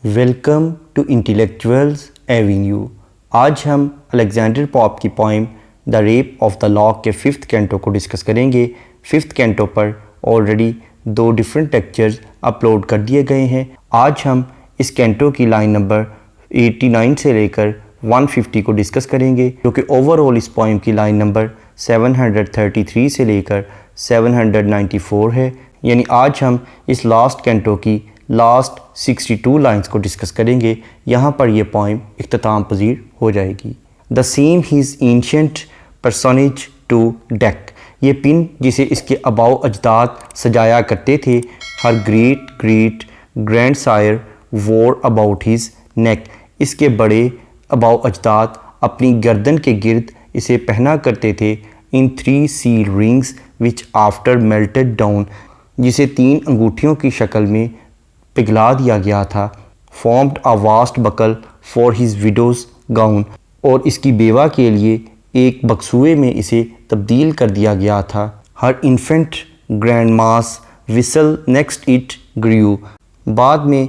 Welcome to intellectuals avenue. آج ہم Alexander Pope کی poem the rape of the lock کے 5th کینٹو کو ڈسکس کریں گے۔ 5th کینٹو پر آلریڈی 2 ڈیفرنٹ لیکچرز اپلوڈ کر دیے گئے ہیں۔ آج ہم اس کینٹو کی لائن نمبر 89 سے لے کر 150 کو ڈسکس کریں گے، جو کہ اوورآل اس پوئم کی لائن نمبر 733 سے لے کر 794 ہے۔ یعنی آج ہم اس لاسٹ کینٹو کی لاسٹ 62 لائنز کو ڈسکس کریں گے۔ یہاں پر یہ پوئم اختتام پذیر ہو جائے گی۔ The same his ancient personage to deck, یہ پن جسے اس کے آباؤ اجداد سجایا کرتے تھے، ہر گریٹ گریٹ گرینڈ سائر وور اباؤٹ ہز نیک، اس کے بڑے آباؤ اجداد اپنی گردن کے گرد اسے پہنا کرتے تھے۔ ان 3 سیل رنگز وچ آفٹر میلٹڈ ڈاؤن، جسے 3 انگوٹھیوں کی شکل میں پگھلا دیا گیا تھا۔ فارمڈ آ واسٹ بکل فار ہز وڈوز گاؤن، اور اس کی بیوہ کے لیے ایک بکسوے میں اسے تبدیل کر دیا گیا تھا۔ ہر انفینٹ گرینڈ ماس وسل نیکسٹ اٹ گریو، بعد میں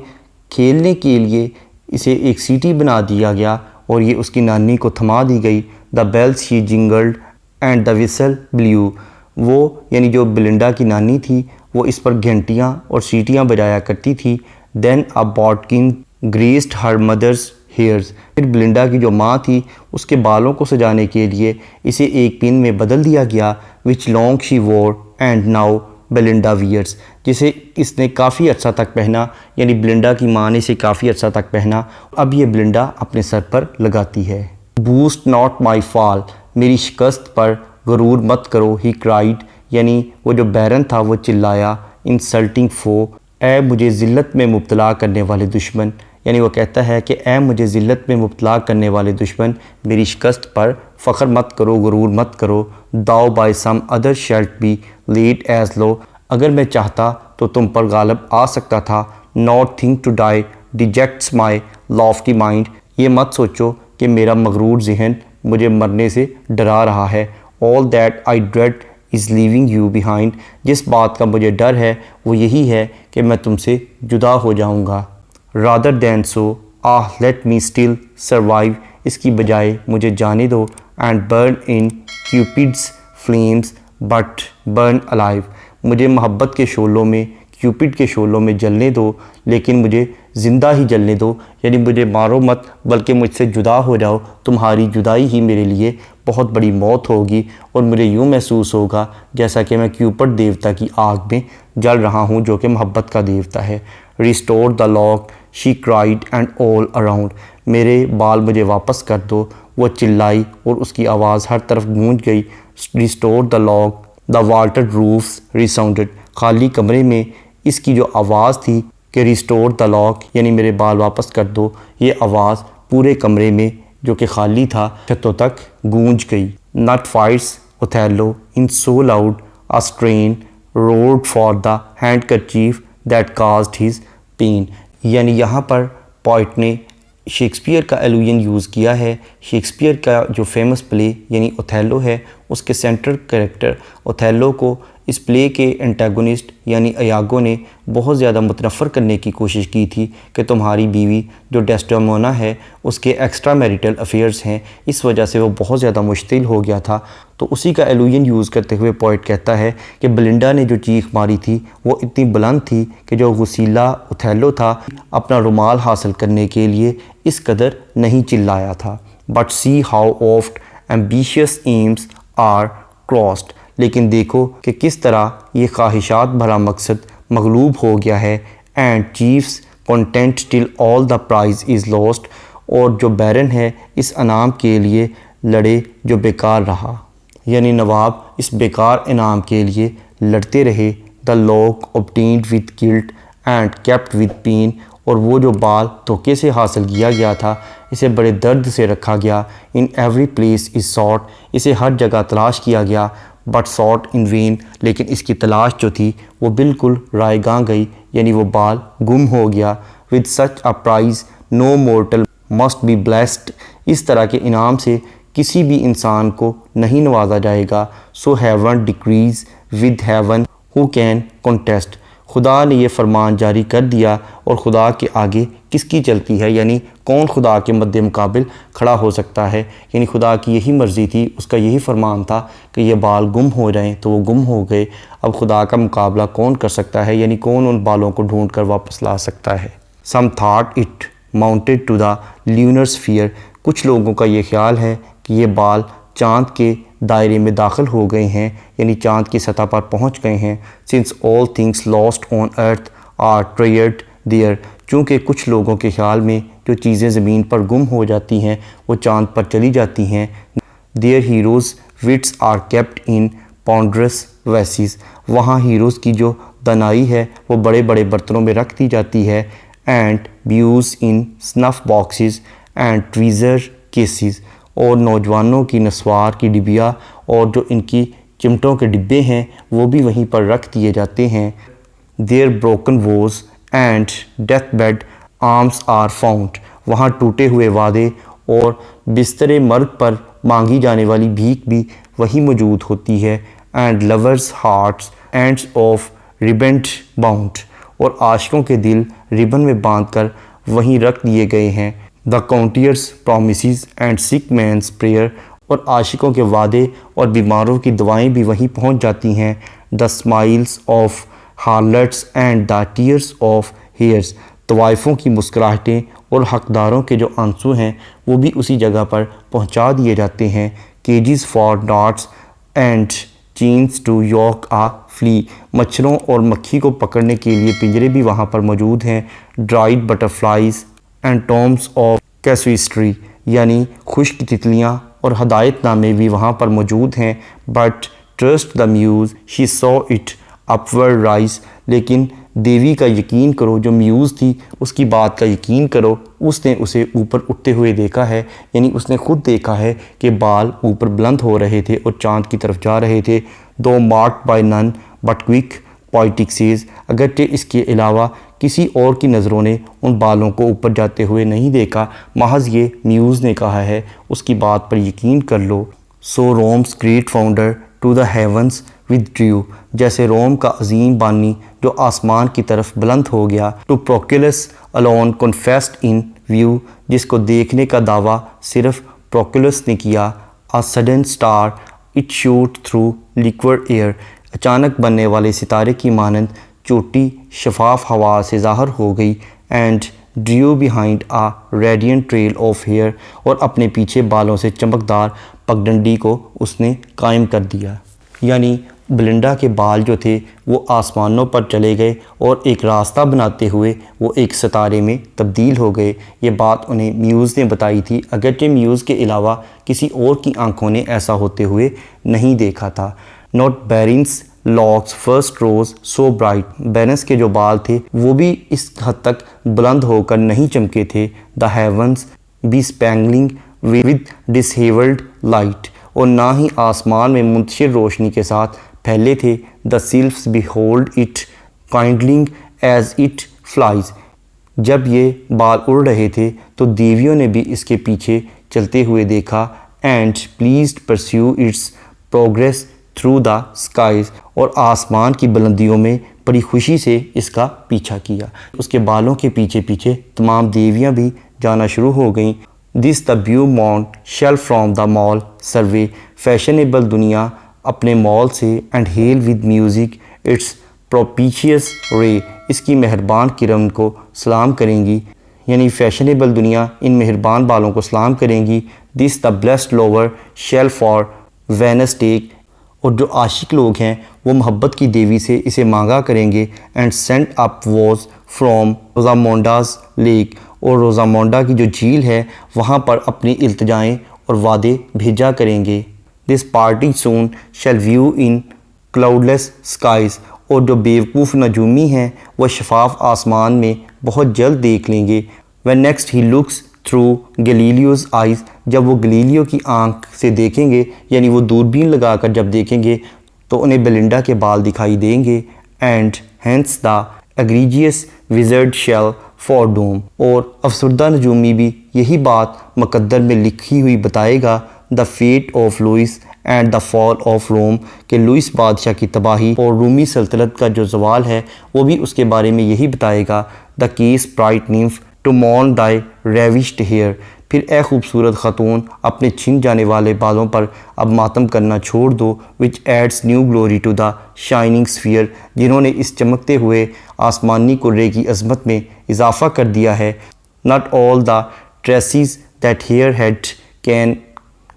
کھیلنے کے لیے اسے ایک سیٹی بنا دیا گیا اور یہ اس کی نانی کو تھما دی گئی۔ دا بیلز شی جنگلڈ اینڈ دا وسل بلیو، وہ یعنی جو بلنڈا کی نانی تھی وہ اس پر گھنٹیاں اور سیٹیاں بجایا کرتی تھی۔ دین اے باٹکن گریسڈ ہر مدرز ہیئرز، پھر بلنڈا کی جو ماں تھی اس کے بالوں کو سجانے کے لیے اسے ایک پن میں بدل دیا گیا، وچ لانگ شی وور اینڈ ناؤ بلنڈا ویئرز، جسے اس نے کافی عرصہ تک پہنا، یعنی بلنڈا کی ماں نے اسے کافی عرصہ تک پہنا، اب یہ بلنڈا اپنے سر پر لگاتی ہے۔ بوسٹ ناٹ مائی فال، میری شکست پر غرور مت کرو، ہی کرائیڈ، یعنی وہ جو بیرن تھا وہ چلایا، انسلٹنگ فو، اے مجھے ذلت میں مبتلا کرنے والے دشمن، یعنی وہ کہتا ہے کہ اے مجھے ذلت میں مبتلا کرنے والے دشمن، میری شکست پر فخر مت کرو، غرور مت کرو۔ Though by some other shall be laid as low, اگر میں چاہتا تو تم پر غالب آ سکتا تھا۔ Not think to die dejects my lofty mind, یہ مت سوچو کہ میرا مغرور ذہن مجھے مرنے سے ڈرا رہا ہے۔ All that I dread is leaving you behind, جس بات کا مجھے ڈر ہے وہ یہی ہے کہ میں تم سے جدا ہو جاؤں گا۔ Rather than so let me still survive, اس کی بجائے مجھے جانے دو۔ And burn in Cupid's flames but burn alive, مجھے محبت کے شعلوں میں، کیوپڈ کے شعلوں میں جلنے دو لیکن مجھے زندہ ہی جلنے دو، یعنی مجھے مارو مت بلکہ مجھ سے جدا ہو جاؤ، تمہاری جدائی ہی میرے لیے بہت بڑی موت ہوگی اور مجھے یوں محسوس ہوگا جیسا کہ میں کیوپڈ دیوتا کی آگ میں جل رہا ہوں جو کہ محبت کا دیوتا ہے۔ Restore the lock she cried and all around, میرے بال مجھے واپس کر دو، وہ چلائی اور اس کی آواز ہر طرف گونج گئی۔ Restore the lock the vaulted roofs resounded, خالی کمرے میں اس کی جو آواز تھی کہ ریسٹور دا لاک یعنی میرے بال واپس کر دو، یہ آواز پورے کمرے میں جو کہ خالی تھا چھتوں تک گونج گئی۔ Not fierce Othello in so loud a strain roared for the handkerchief that caused his pain، یعنی یہاں پر پوئٹ نے شیکسپیئر کا ایلوژن یوز کیا ہے۔ شیکسپیئر کا جو فیمس پلے یعنی اوتھیلو ہے، اس کے سینٹرل کریکٹر اوتھیلو کو اس پلے کے انٹیگونسٹ یعنی ایاگو نے بہت زیادہ متنفر کرنے کی کوشش کی تھی کہ تمہاری بیوی جو ڈیسٹیمونا ہے اس کے ایکسٹرا میریٹل افیئرز ہیں، اس وجہ سے وہ بہت زیادہ مشتعل ہو گیا تھا۔ تو اسی کا ایلوژن یوز کرتے ہوئے پوئٹ کہتا ہے کہ بلنڈا نے جو چیخ ماری تھی وہ اتنی بلند تھی کہ جو غسیلہ اوتھیلو تھا اپنا رومال حاصل کرنے کے لیے اس قدر نہیں چلایا تھا۔ But see how oft ambitious aims are crossed, لیکن دیکھو کہ کس طرح یہ خواہشات بھرا مقصد مغلوب ہو گیا ہے۔ And chiefs contend till all the prize is lost, اور جو بیرن ہے اس انعام کے لیے لڑے جو بیکار رہا، یعنی نواب اس بیکار انعام کے لیے لڑتے رہے۔ The lock obtained with guilt and kept with pain، اور وہ جو بال دھوکے سے حاصل کیا گیا تھا اسے بڑے درد سے رکھا گیا۔ in every place is sought، اسے ہر جگہ تلاش کیا گیا۔ بٹ sought in vain، لیکن اس کی تلاش جو تھی وہ بالکل رائے گاں گئی، یعنی وہ بال گم ہو گیا۔ with such a prize no mortal must be blessed، اس طرح کے انعام سے کسی بھی انسان کو نہیں نوازا جائے گا۔ so heaven decrees with heaven who can contest، خدا نے یہ فرمان جاری کر دیا اور خدا کے آگے کس کی چلتی ہے، یعنی کون خدا کے مد مقابل کھڑا ہو سکتا ہے؟ یعنی خدا کی یہی مرضی تھی، اس کا یہی فرمان تھا کہ یہ بال گم ہو جائیں تو وہ گم ہو گئے۔ اب خدا کا مقابلہ کون کر سکتا ہے، یعنی کون ان بالوں کو ڈھونڈ کر واپس لا سکتا ہے؟ Some thought it mounted to the lunar sphere۔ کچھ لوگوں کا یہ خیال ہے کہ یہ بال چاند کے دائرے میں داخل ہو گئے ہیں، یعنی چاند کی سطح پر پہنچ گئے ہیں۔ Since all things lost on earth are treasured there۔ چونکہ کچھ لوگوں کے خیال میں جو چیزیں زمین پر گم ہو جاتی ہیں وہ چاند پر چلی جاتی ہیں۔ Their heroes' wits are kept in ponderous vases۔ وہاں ہیروز کی جو دانائی ہے وہ بڑے بڑے برتنوں میں رکھ دی جاتی ہے۔ And views in snuff boxes and treasure cases۔ اور نوجوانوں کی نسوار کی ڈبیا اور جو ان کی چمٹوں کے ڈبے ہیں وہ بھی وہیں پر رکھ دیے جاتے ہیں۔ Their broken vows and deathbed arms are found۔ وہاں ٹوٹے ہوئے وعدے اور بستر مرگ پر مانگی جانے والی بھیک بھی وہی موجود ہوتی ہے۔ And lovers' hearts ends of ribboned bound۔ اور عاشقوں کے دل ربن میں باندھ کر وہیں رکھ دیے گئے ہیں۔ The courtier's promises and sick man's prayer۔ اور عاشقوں کے وعدے اور بیماروں کی دعائیں بھی وہیں پہنچ جاتی ہیں۔ The smiles of harlots and the tears of heirs۔ طوائفوں کی مسکراہٹیں اور حقداروں کے جو آنسو ہیں وہ بھی اسی جگہ پر پہنچا دیے جاتے ہیں۔ Cages for gnats and chains to yoke a flea۔ مچھروں اور مکھی کو پکڑنے کے لیے پنجرے بھی وہاں پر موجود ہیں۔ Dried butterflies and tomes of casuistry۔ یعنی خشک تتلیاں اور ہدایت نامے بھی وہاں پر موجود ہیں۔ But trust the muse she saw it upward rise۔ لیکن دیوی کا یقین کرو، جو میوز تھی اس کی بات کا یقین کرو، اس نے اسے اوپر اٹھتے ہوئے دیکھا ہے، یعنی اس نے خود دیکھا ہے کہ بال اوپر بلند ہو رہے تھے اور چاند کی طرف جا رہے تھے۔ Though marked by none but quick poetic says۔ اگرچہ اس کے علاوہ کسی اور کی نظروں نے ان بالوں کو اوپر جاتے ہوئے نہیں دیکھا، محض یہ میوز نے کہا ہے، اس کی بات پر یقین کر لو۔ So Rome's great founder to the heavens withdrew۔ جیسے روم کا عظیم بانی جو آسمان کی طرف بلند ہو گیا۔ To Proclus alone confessed in view۔ جس کو دیکھنے کا دعویٰ صرف پروکلس نے کیا۔ A sudden star it shot through liquid air۔ اچانک بننے والے ستارے کی مانند چوٹی شفاف ہوا سے ظاہر ہو گئی۔ And drew behind a radiant trail of hair۔ اور اپنے پیچھے بالوں سے چمکدار پگڈنڈی کو اس نے قائم کر دیا۔ یعنی بلنڈا کے بال جو تھے وہ آسمانوں پر چلے گئے اور ایک راستہ بناتے ہوئے وہ ایک ستارے میں تبدیل ہو گئے۔ یہ بات انہیں میوز نے بتائی تھی، اگرچہ میوز کے علاوہ کسی اور کی آنکھوں نے ایسا ہوتے ہوئے نہیں دیکھا تھا۔ Not Baron's locks first rose so bright۔ بینس کے جو بال تھے وہ بھی اس حد تک بلند ہو کر نہیں چمکے تھے۔ The heavens be spangling with dishevelled light۔ اور نہ ہی آسمان میں منتشر روشنی کے ساتھ پھیلے تھے۔ The sylphs behold it kindling as it flies۔ جب یہ بال اڑ رہے تھے تو دیویوں نے بھی اس کے پیچھے چلتے ہوئے دیکھا۔ And pleased pursue its progress through the skies۔ اور آسمان کی بلندیوں میں بڑی خوشی سے اس کا پیچھا کیا۔ اس کے بالوں کے پیچھے پیچھے تمام دیویاں بھی جانا شروع ہو گئیں۔ This the beau monde shall from the mall survey۔ Fashionable دنیا اپنے مال سے and hail with music its propitious ray۔ اس کی مہربان کرن کو سلام کریں گی، یعنی فیشنیبل دنیا ان مہربان بالوں کو سلام کریں گی۔ This the blessed lover shall for Venus take۔ اور جو عاشق لوگ ہیں وہ محبت کی دیوی سے اسے مانگا کریں گے۔ And send up vows from Rosamunda's lake۔ اور روزامونڈا کی جو جھیل ہے وہاں پر اپنی التجائیں اور وعدے بھیجا کریں گے۔ This party soon shall view in cloudless skies۔ اور جو بیوقوف نجومی ہیں وہ شفاف آسمان میں بہت جلد دیکھ لیں گے۔ When next he looks through Galileo's eyes۔ جب وہ گلیلیو کی آنکھ سے دیکھیں گے، یعنی وہ دوربین لگا کر جب دیکھیں گے تو انہیں بلنڈا کے بال دکھائی دیں گے۔ And hence the egregious wizard shall foredome۔ اور افسردہ نجومی بھی یہی بات مقدر میں لکھی ہوئی بتائے گا۔ The fate of Louis and the fall of Rome کہ لوئس بادشاہ کی تباہی اور رومی سلطنت کا جو زوال ہے وہ بھی اس کے بارے میں یہی بتائے گا. دا کیس برائٹ نیمف ٹو مورن دائی ریوشڈ ہیئر پھر اے خوبصورت خاتون اپنے چھن جانے والے بالوں پر اب ماتم کرنا چھوڑ دو. Which adds new glory to the shining sphere جنہوں نے اس چمکتے ہوئے آسمانی کرے کی عظمت میں اضافہ کر دیا ہے. Not all the tresses that fair head can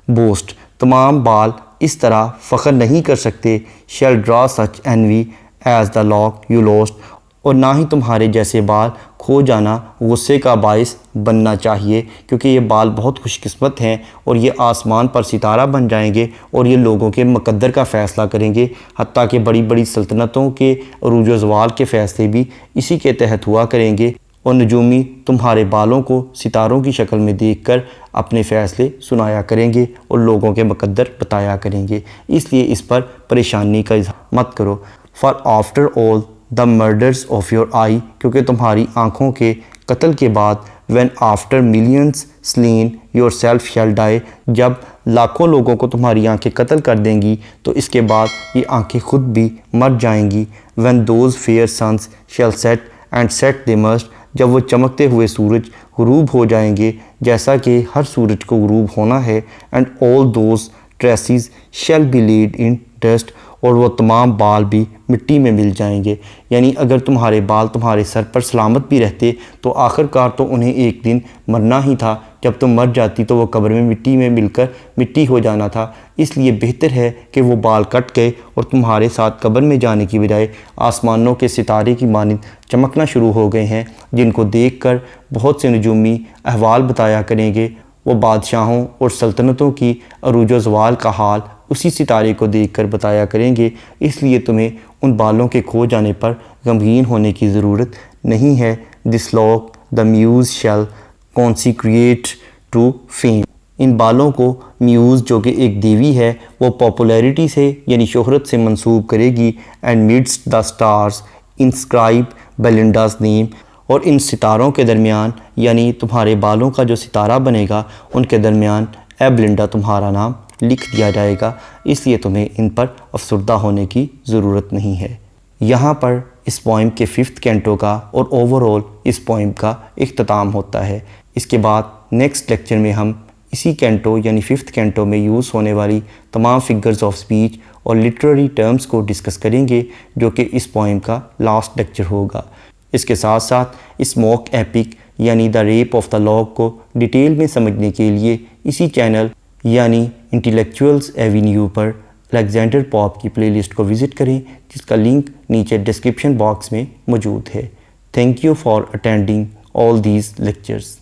boast تمام بال اس طرح فخر نہیں کر سکتے. Shall draw such envy as the lock you lost اور نہ ہی تمہارے جیسے بال کھو جانا غصے کا باعث بننا چاہیے کیونکہ یہ بال بہت خوش قسمت ہیں اور یہ آسمان پر ستارہ بن جائیں گے اور یہ لوگوں کے مقدر کا فیصلہ کریں گے. حتیٰ کہ بڑی بڑی سلطنتوں کے عروج و زوال کے فیصلے بھی اسی کے تحت ہوا کریں گے اور نجومی تمہارے بالوں کو ستاروں کی شکل میں دیکھ کر اپنے فیصلے سنایا کریں گے اور لوگوں کے مقدر بتایا کریں گے. اس لیے اس پر پریشانی کا اظہار مت کرو. For after all the murders of your eye کیونکہ تمہاری آنکھوں کے قتل کے بعد when after millions slain yourself shall die جب لاکھوں لوگوں کو تمہاری آنکھیں قتل کر دیں گی تو اس کے بعد یہ آنکھیں خود بھی مر جائیں گی. When those fair suns shall set and set they must جب وہ چمکتے ہوئے سورج غروب ہو جائیں گے جیسا کہ ہر سورج کو غروب ہونا ہے. And all those tresses shall be laid in dust اور وہ تمام بال بھی مٹی میں مل جائیں گے. یعنی اگر تمہارے بال تمہارے سر پر سلامت بھی رہتے تو آخر کار تو انہیں ایک دن مرنا ہی تھا. جب تم مر جاتی تو وہ قبر میں مٹی میں مل کر مٹی ہو جانا تھا. اس لیے بہتر ہے کہ وہ بال کٹ گئے اور تمہارے ساتھ قبر میں جانے کی بجائے آسمانوں کے ستارے کی مانند چمکنا شروع ہو گئے ہیں جن کو دیکھ کر بہت سے نجومی احوال بتایا کریں گے. وہ بادشاہوں اور سلطنتوں کی عروج و زوال کا حال اسی ستارے کو دیکھ کر بتایا کریں گے. اس لیے تمہیں ان بالوں کے کھو جانے پر غمگین ہونے کی ضرورت نہیں ہے. This lock the Muse shall consecrate to fame ان بالوں کو میوز جو کہ ایک دیوی ہے وہ پاپولیرٹی سے یعنی شہرت سے منسوب کرے گی. اینڈ میڈسٹ دا اسٹارز انسکرائب بیلنڈاز نیم اور ان ستاروں کے درمیان یعنی تمہارے بالوں کا جو ستارہ بنے گا ان کے درمیان اے بلنڈا تمہارا نام لکھ دیا جائے گا. اس لیے تمہیں ان پر افسردہ ہونے کی ضرورت نہیں ہے. یہاں پر اس پوئم کے 5th کینٹو کا اور اوورآل اس پوئم کا اختتام ہوتا ہے. اس کے بعد نیکسٹ لیکچر میں ہم اسی کینٹو یعنی 5th کینٹو میں یوز ہونے والی تمام فگرز آف سپیچ اور لٹریری ٹرمز کو ڈسکس کریں گے جو کہ اس پوئم کا لاسٹ لیکچر ہوگا. اس کے ساتھ ساتھ اس موک ایپک یعنی دا ریپ آف دا لاک کو ڈیٹیل میں سمجھنے کے لیے اسی چینل یعنی انٹیلیکچوئلز ایوینیو پر الیگزینڈر پوپ کی پلے لسٹ کو وزٹ کریں جس کا لنک نیچے ڈسکرپشن باکس میں موجود ہے. Thank you for attending all these lectures.